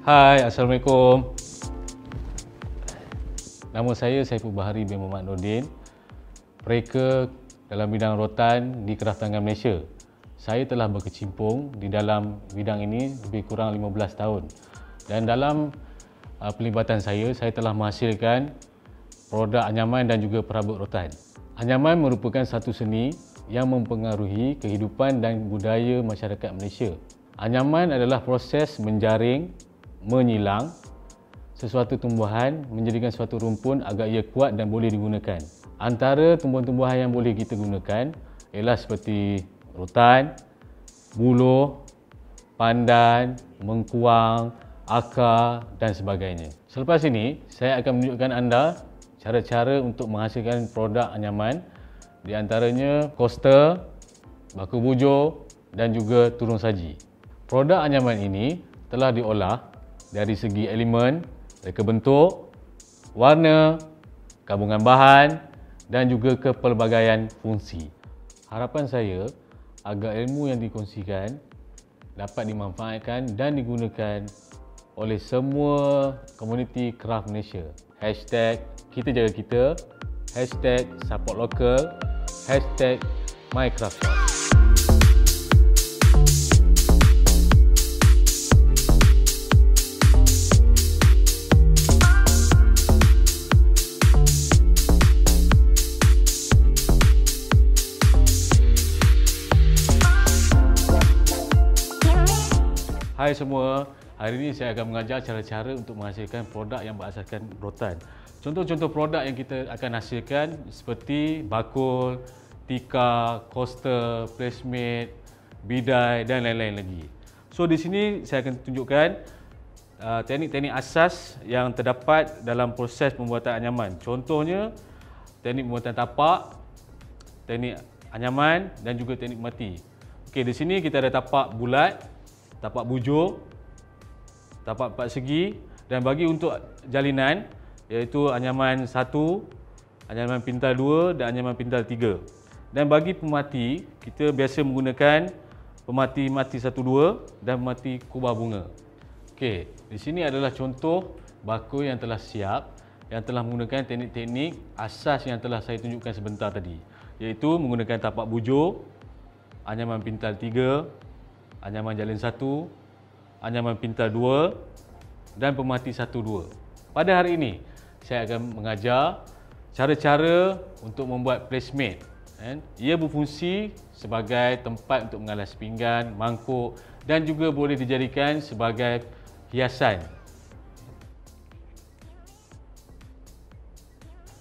Hai, Assalamualaikum. Nama saya Saiful Bahari bin Muhammad Nordin, pereka dalam bidang rotan di Kraftangan Malaysia. Saya telah berkecimpung di dalam bidang ini lebih kurang 15 tahun. Dan dalam pelibatan saya telah menghasilkan produk anyaman dan juga perabot rotan. Anyaman merupakan satu seni yang mempengaruhi kehidupan dan budaya masyarakat Malaysia. Anyaman adalah proses menjaring, menyilang sesuatu tumbuhan menjadikan suatu rumpun agar ia kuat dan boleh digunakan. Antara tumbuhan-tumbuhan yang boleh kita gunakan ialah seperti rotan, buluh, pandan, mengkuang, akar dan sebagainya. Selepas ini, saya akan menunjukkan anda cara-cara untuk menghasilkan produk anyaman, di antaranya koster, baku bujur dan juga turun saji. Produk anyaman ini telah diolah dari segi elemen, reka bentuk, warna, gabungan bahan dan juga kepelbagaian fungsi. Harapan saya agar ilmu yang dikongsikan dapat dimanfaatkan dan digunakan oleh semua komuniti kraft Malaysia. #KitaJagaKita, #SupportLocal, #MyCraftShop. Hai semua, hari ini saya akan mengajar cara-cara untuk menghasilkan produk yang berasaskan rotan. Contoh-contoh produk yang kita akan hasilkan seperti bakul, tikar, koster, placemat, bidai dan lain-lain lagi. So di sini saya akan tunjukkan teknik-teknik asas yang terdapat dalam proses pembuatan anyaman. Contohnya teknik pembuatan tapak, teknik anyaman dan juga teknik mati. Okey, di sini kita ada tapak bulat, tapak bujur, tapak 4 segi dan bagi untuk jalinan iaitu anyaman 1, anyaman pintal 2 dan anyaman pintal 3. Dan bagi pemati, kita biasa menggunakan pemati mati 1 2 dan pemati kubah bunga. Okey, di sini adalah contoh bakul yang telah siap yang telah menggunakan teknik-teknik asas yang telah saya tunjukkan sebentar tadi, iaitu menggunakan tapak bujur, anyaman pintal 3, anyaman jalin 1, anyaman pintal 2 dan pemati 1 2. Pada hari ini saya akan mengajar cara-cara untuk membuat placemat. Ia berfungsi sebagai tempat untuk mengalas pinggan, mangkuk dan juga boleh dijadikan sebagai hiasan.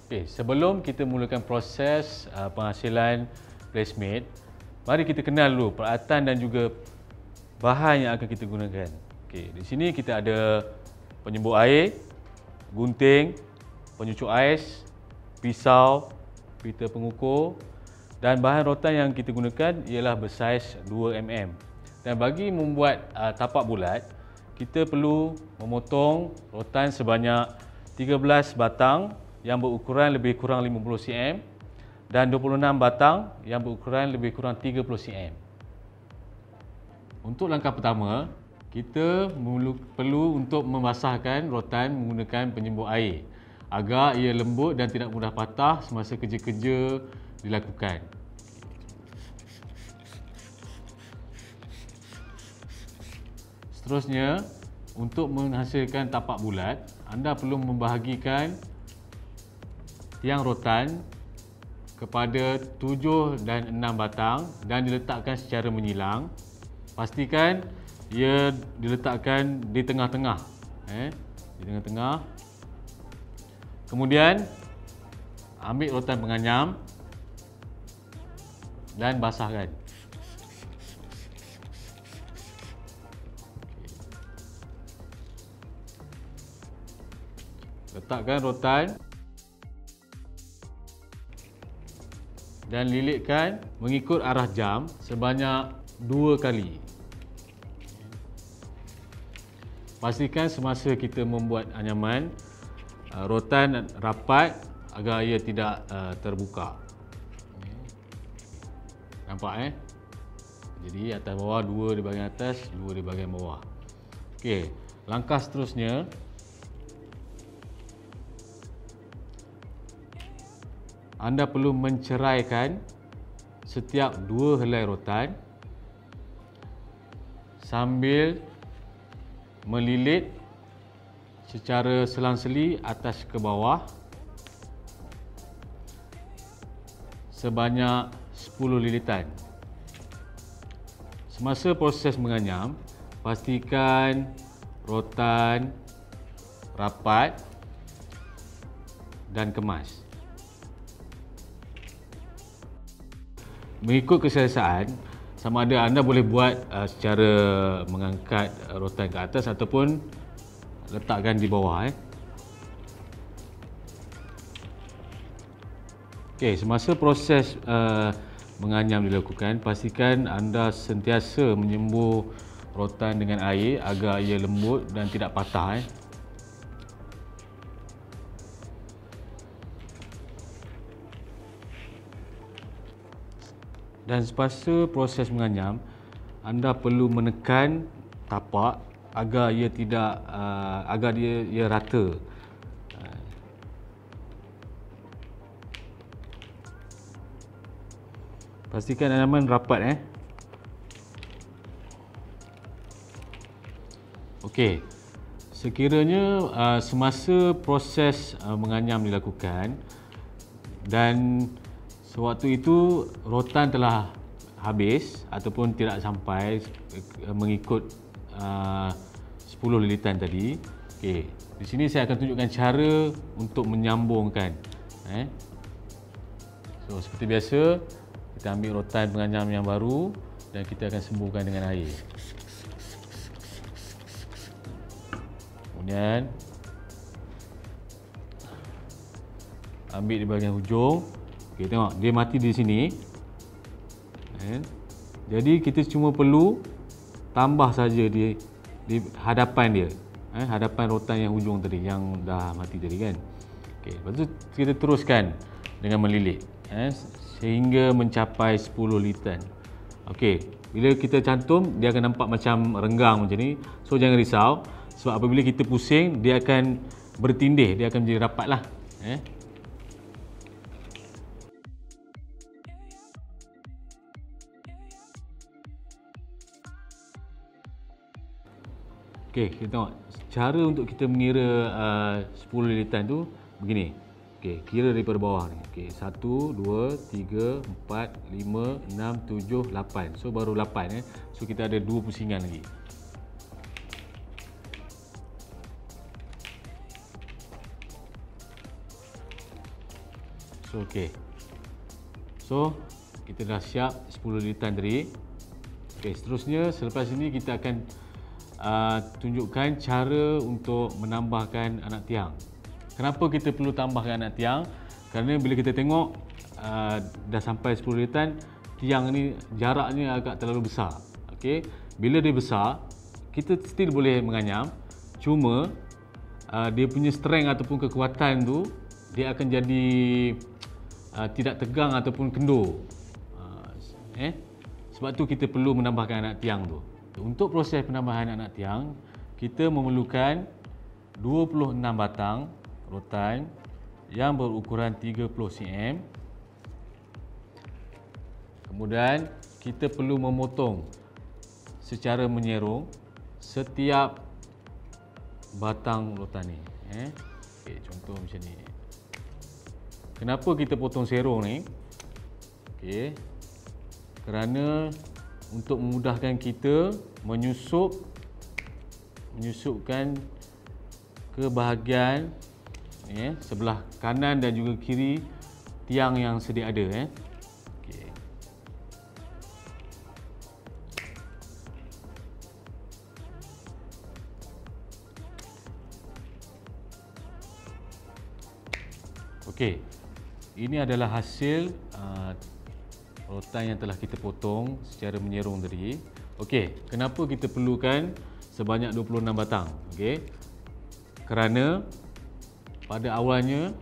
Okay, sebelum kita mulakan proses penghasilan placemat, mari kita kenal dulu peralatan dan juga bahan yang akan kita gunakan. Okey, di sini kita ada penyembur air, gunting, penyucuk ais, pisau, pita pengukur dan bahan rotan yang kita gunakan ialah bersaiz 2mm. Dan bagi membuat tapak bulat, kita perlu memotong rotan sebanyak 13 batang yang berukuran lebih kurang 50 cm dan 26 batang yang berukuran lebih kurang 30 cm. Untuk langkah pertama, kita perlu untuk membasahkan rotan menggunakan penyembur air agar ia lembut dan tidak mudah patah semasa kerja-kerja dilakukan. Seterusnya, untuk menghasilkan tapak bulat, anda perlu membahagikan tiang rotan kepada 7 dan 6 batang dan diletakkan secara menyilang. Pastikan ia diletakkan di tengah-tengah. Di tengah-tengah. Kemudian ambil rotan penganyam dan basahkan. Letakkan rotan dan lilitkan mengikut arah jam sebanyak 2 kali. Pastikan semasa kita membuat anyaman, rotan rapat agar ia tidak terbuka. Nampak Jadi atas bawah 2 di bahagian atas, 2 di bahagian bawah. Okey. Langkah seterusnya, anda perlu menceraikan setiap 2 helai rotan sambil melilit secara selang-seli atas ke bawah sebanyak 10 lilitan. Semasa proses menganyam, pastikan rotan rapat dan kemas. Mengikut keselesaan, sama ada anda boleh buat secara mengangkat rotan ke atas ataupun letakkan di bawah. Okey, semasa proses menganyam dilakukan, pastikan anda sentiasa menyembur rotan dengan air agar ia lembut dan tidak patah. Dan semasa proses menganyam, anda perlu menekan tapak agar ia tidak agar ia rata. Pastikan anyaman rapat. Okey. Sekiranya semasa proses menganyam dilakukan dan sewaktu itu rotan telah habis ataupun tidak sampai mengikut 10 lilitan tadi. Okey, di sini saya akan tunjukkan cara untuk menyambungkan. So seperti biasa, kita ambil rotan penganyam yang baru dan kita akan sembuhkan dengan air. Kemudian ambil di bahagian hujung. Okey, tengok dia mati di sini. Jadi kita cuma perlu tambah saja di hadapan dia. Hadapan rotan yang hujung tadi yang dah mati tadi kan. Okey, lepas tu kita teruskan dengan melilit sehingga mencapai 10 lilitan. Okey, bila kita cantum dia akan nampak macam renggang macam ni. So jangan risau sebab apabila kita pusing dia akan bertindih, dia akan menjadi rapatlah. Okey, kita tengok cara untuk kita mengira 10 lilitan tu begini. Okey, kira daripada bawah ni. Okey, 1 2 3 4 5 6 7 8. So baru 8 So kita ada 2 pusingan lagi. So okey. So kita dah siap 10 lilitan tadi. Okey, seterusnya selepas ini kita akan tunjukkan cara untuk menambahkan anak tiang. Kenapa kita perlu tambahkan anak tiang? Kerana bila kita tengok dah sampai 10 lilitan, tiang ni jaraknya agak terlalu besar. Okey, bila dia besar, kita still boleh menganyam. Cuma dia punya strength ataupun kekuatan tu dia akan jadi tidak tegang ataupun kendur. Sebab tu kita perlu menambahkan anak tiang tu. Untuk proses penambahan anak tiang, kita memerlukan 26 batang rotan yang berukuran 30 cm. Kemudian kita perlu memotong secara menyerong setiap batang rotan ni. Okey, contoh macam ni. Kenapa kita potong serong ni? Okey, kerana untuk memudahkan kita menyusupkan ke bahagian sebelah kanan dan juga kiri tiang yang sedia ada. Okey. Okey. Ini adalah hasil rotan yang telah kita potong secara menyerong tadi. Okey, kenapa kita perlukan sebanyak 26 batang? Okey. Kerana pada awalnya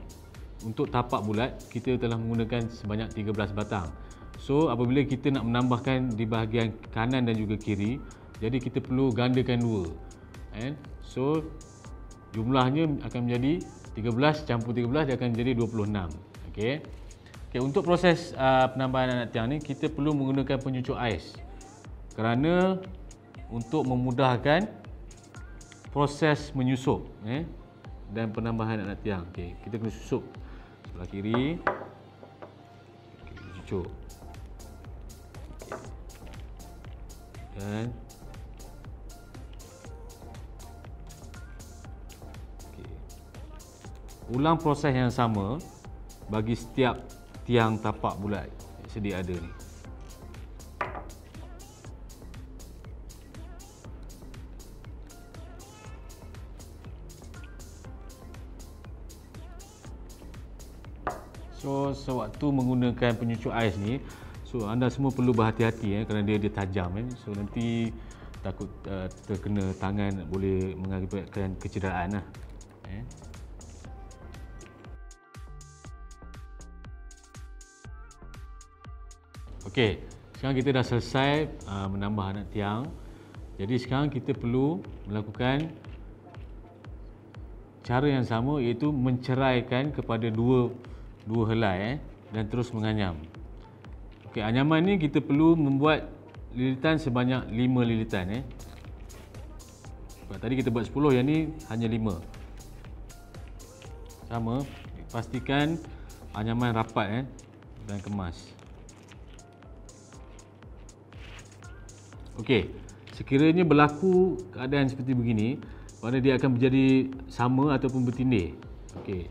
untuk tapak bulat kita telah menggunakan sebanyak 13 batang. So apabila kita nak menambahkan di bahagian kanan dan juga kiri, jadi kita perlu gandakan dua. So jumlahnya akan menjadi 13 campur 13 dia akan menjadi 26. Okey. Okey, untuk proses penambahan anak tiang ni kita perlu menggunakan penyucuk ais. Kerana untuk memudahkan proses menyusup dan penambahan anak tiang. Okey, kita kena susup sebelah kiri. Okey, cucuk. Dan ulang proses yang sama bagi setiap tiang tapak bulat sedia ada ni. So sewaktu menggunakan penyucuk ais ni, so anda semua perlu berhati-hati kerana dia tajam So nanti takut terkena tangan, boleh mengakibatkan kecederaan lah. Okey, sekarang kita dah selesai menambah anak tiang. Jadi sekarang kita perlu melakukan cara yang sama, iaitu menceraikan kepada dua helai dan terus menganyam. Okey, anyaman ni kita perlu membuat lilitan sebanyak 5 lilitan Sebab tadi kita buat 10, yang ni hanya 5. Sama, pastikan anyaman rapat dan kemas. Okey, sekiranya berlaku keadaan seperti begini, mana dia akan menjadi sama ataupun bertindih. Okey,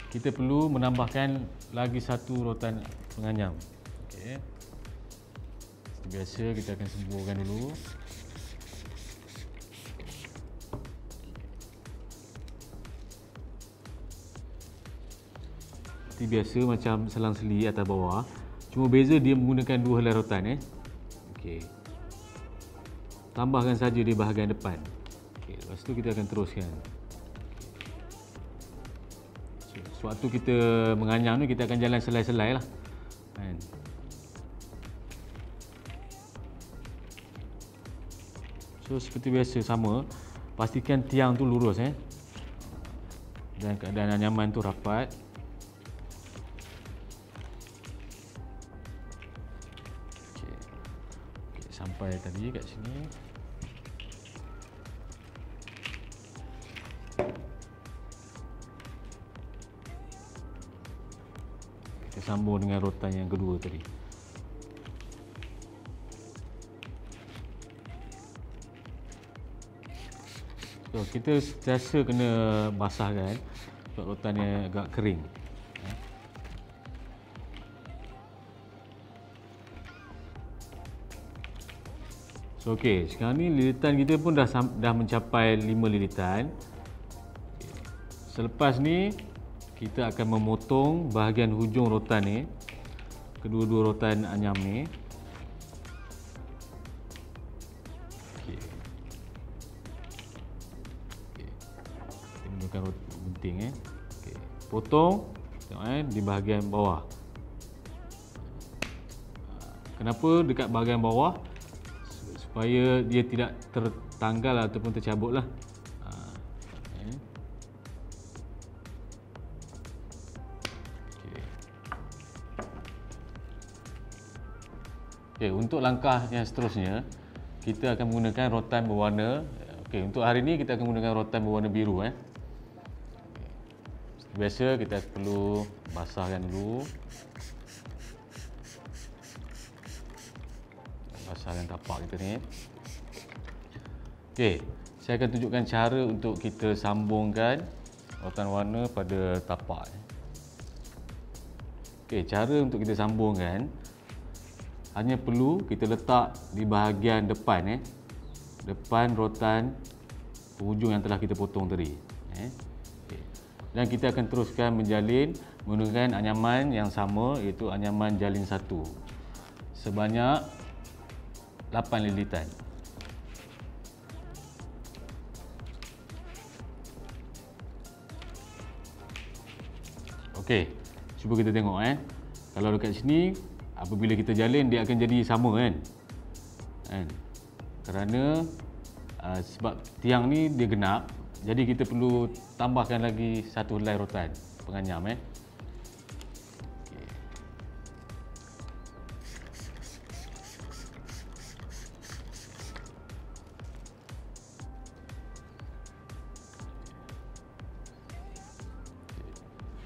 kita perlu menambahkan lagi satu rotan penganyam. Okey, seperti biasa kita akan semburkan dulu. Seperti biasa macam selang-seli atas bawah, cuma beza dia menggunakan 2 helai rotan Okey. Tambahkan saja di bahagian depan. Okey, lepas tu kita akan teruskan. So, sewaktu kita menganyam ni, kita akan jalan selai-selai lah. So seperti biasa sama, pastikan tiang tu lurus dan keadaan anyaman tu rapat. Okey, sampai tadi kat sini. Kita sambung dengan rotan yang kedua tadi. So, kita sentiasa kena basahkan sebab rotan yang agak kering. So, okey, sekarang ni lilitan kita pun dah mencapai 5 lilitan. Selepas ni kita akan memotong bahagian hujung rotan ni, kedua-dua rotan anyam ni. Okey. Kita gunakan gunting Okey. Potong tengok di bahagian bawah. Kenapa dekat bahagian bawah? Supaya dia tidak tertanggal ataupun tercabut lah. Okey, untuk langkah yang seterusnya, kita akan menggunakan rotan berwarna. Okey, untuk hari ini kita akan menggunakan rotan berwarna biru Seperti biasa kita perlu basahkan dulu. Basahkan tapak kita ni. Okey, saya akan tunjukkan cara untuk kita sambungkan rotan warna pada tapak. Okey, cara untuk kita sambungkan hanya perlu kita letak di bahagian depan depan rotan hujung yang telah kita potong tadi. Okay. Dan kita akan teruskan menjalin menggunakan anyaman yang sama, iaitu anyaman jalin 1 sebanyak 8 lilitan. Okey, cuba kita tengok kalau dekat sini apabila kita jalin dia akan jadi sama kan? Kerana sebab tiang ni dia genap, Jadi kita perlu tambahkan lagi satu helai rotan penganyam.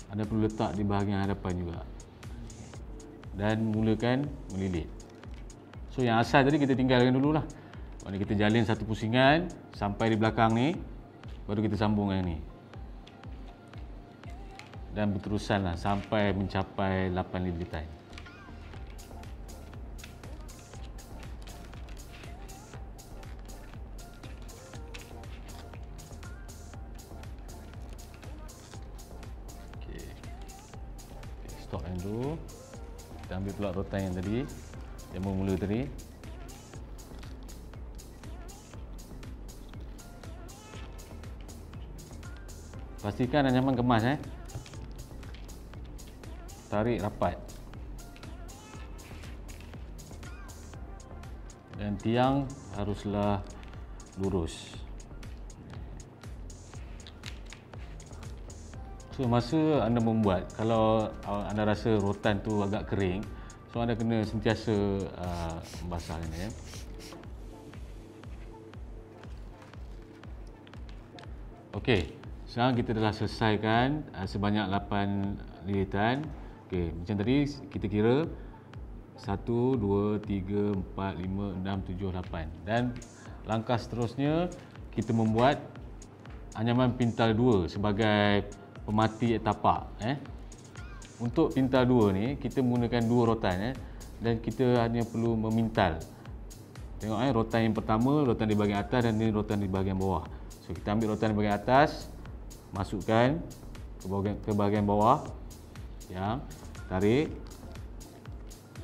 Anda perlu letak di bahagian hadapan juga dan mulakan melilit. So yang asal tadi kita tinggalkan dululah. Maknanya kita jalin satu pusingan sampai di belakang ni, baru kita sambung yang ni. Dan berterusanlah sampai mencapai 8 lilitan. Stop yang dulu. Kita ambil pula rotan yang tadi, yang bermula tadi. Pastikan anyaman kemas. Tarik rapat. Dan tiang haruslah lurus. So masa anda membuat, kalau anda rasa rotan tu agak kering, so anda kena sentiasa membasahnya. Okey, sekarang kita telah selesaikan sebanyak 8 lilitan. Okey, macam tadi kita kira 1, 2, 3, 4, 5, 6, 7, 8. Dan langkah seterusnya kita membuat anyaman pintal 2 sebagai pemati tapak. Untuk pintal 2 ni kita menggunakan 2 rotan dan kita hanya perlu memintal. Tengok rotan yang pertama, rotan di bahagian atas dan ini rotan di bahagian bawah. So kita ambil rotan di bahagian atas, masukkan ke bahagian bawah, yang tarik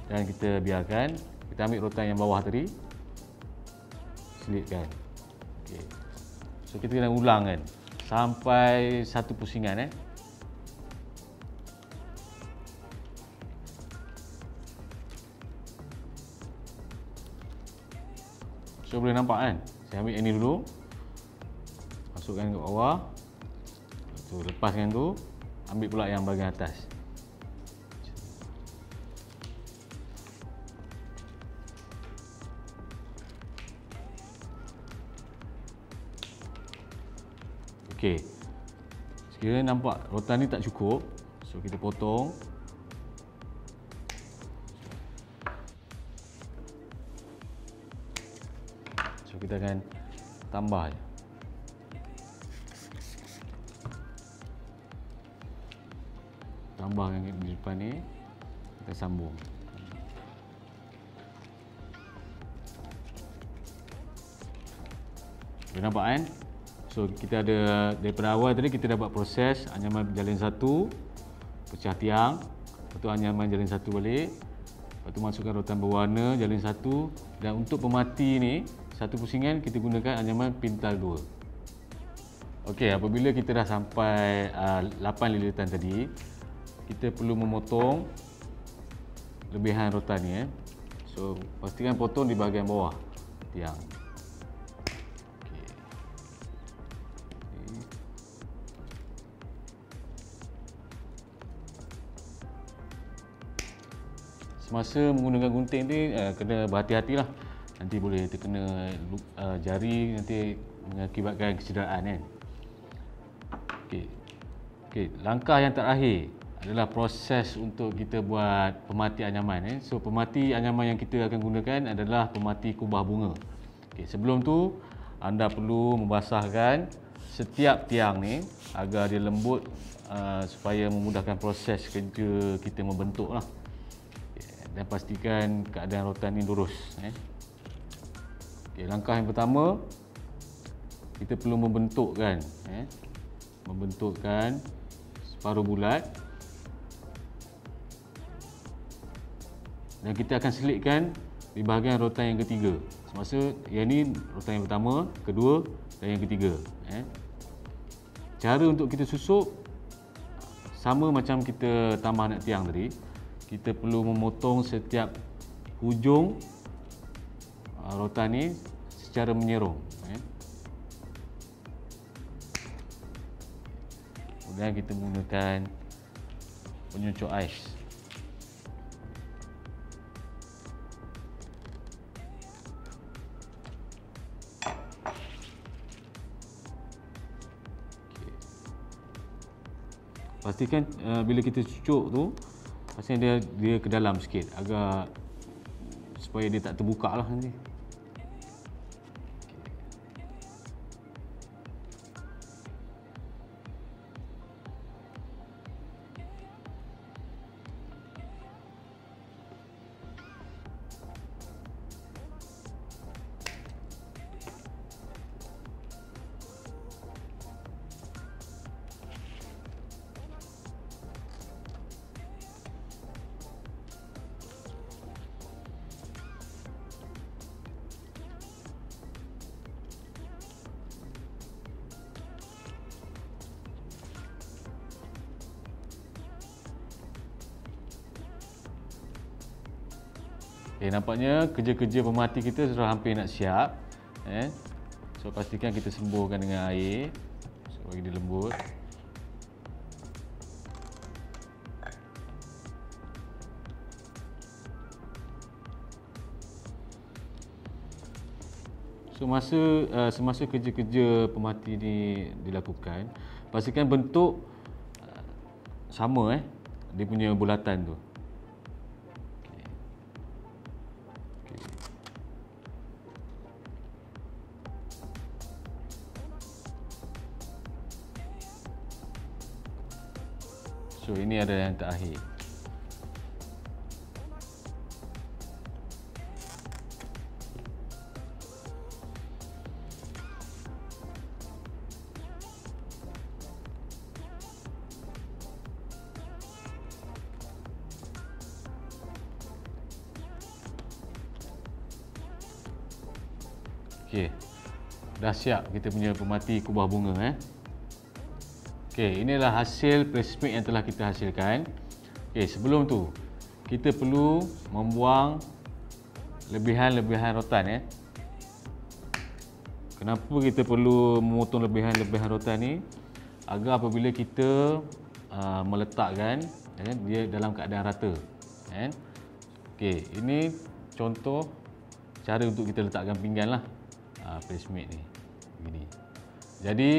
dan kita biarkan. Kita ambil rotan yang bawah tadi, selitkan. Okay. So kita kena ulang kan sampai satu pusingan. So boleh nampak kan, saya ambil yang ni dulu, masukkan ke bawah, so, lepaskan tu, ambil pula yang bahagian atas. Okey, sekiranya nampak rotan ni tak cukup, so kita potong. So kita akan tambah je. Tambah yang di depan ni, kita sambung. Boleh nampak kan? So kita ada, daripada awal tadi kita dapat proses anyaman jalin satu, pecah tiang, lepas tu anyaman jalin satu balik, lepas tu masukkan rotan berwarna, jalin satu, dan untuk pemati ni, satu pusingan kita gunakan anyaman pintal 2. Okey, apabila kita dah sampai 8 lilitan tadi, kita perlu memotong lebihan rotan ni. So pastikan potong di bahagian bawah tiang. Semasa menggunakan gunting ni kena berhati-hatilah, nanti boleh terkena jari, nanti mengakibatkan kecederaan kan. Okey, langkah yang terakhir adalah proses untuk kita buat pemati anyaman. So pemati anyaman yang kita akan gunakan adalah pemati kubah bunga. Okey, sebelum tu anda perlu membasahkan setiap tiang ni agar dia lembut, supaya memudahkan proses kerja kita membentuklah. Dan pastikan keadaan rotan ni lurus. Okay, langkah yang pertama, kita perlu membentukkan separuh bulat, dan kita akan selitkan di bahagian rotan yang ketiga. Semasa yang ni rotan yang pertama, kedua dan yang ketiga. Cara untuk kita susup sama macam kita tambah nak tiang tadi. Kita perlu memotong setiap hujung rotan ni secara menyerong. Kemudian kita menggunakan penyucuk ais. Pastikan bila kita cucuk tu, pastikan dia ke dalam sikit, agak supaya dia tak terbuka lah nanti. Nampaknya kerja-kerja pemerhati kita sudah hampir nak siap. So pastikan kita sembuhkan dengan air, so bagi dia lembut. So semasa kerja-kerja pemerhati ni dilakukan, pastikan bentuk sama dia punya bulatan tu. So ini adalah yang terakhir. Okey. Dah siap kita punya pemerhati kubah bunga. Okey, inilah hasil placemate yang telah kita hasilkan. Okey, sebelum tu kita perlu membuang lebihan-lebihan rotan. Kenapa kita perlu memotong lebihan-lebihan rotan ni? Agar apabila kita meletakkan, dia dalam keadaan rata. Okey, ini contoh cara untuk kita letakkan pinggan lah, placemate ni. Begini. Jadi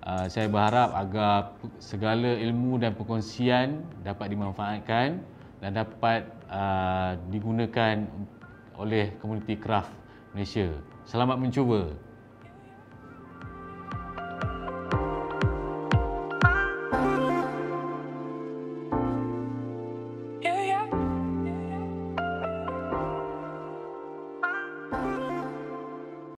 saya berharap agar segala ilmu dan perkongsian dapat dimanfaatkan dan dapat digunakan oleh komuniti kraft Malaysia. Selamat mencuba.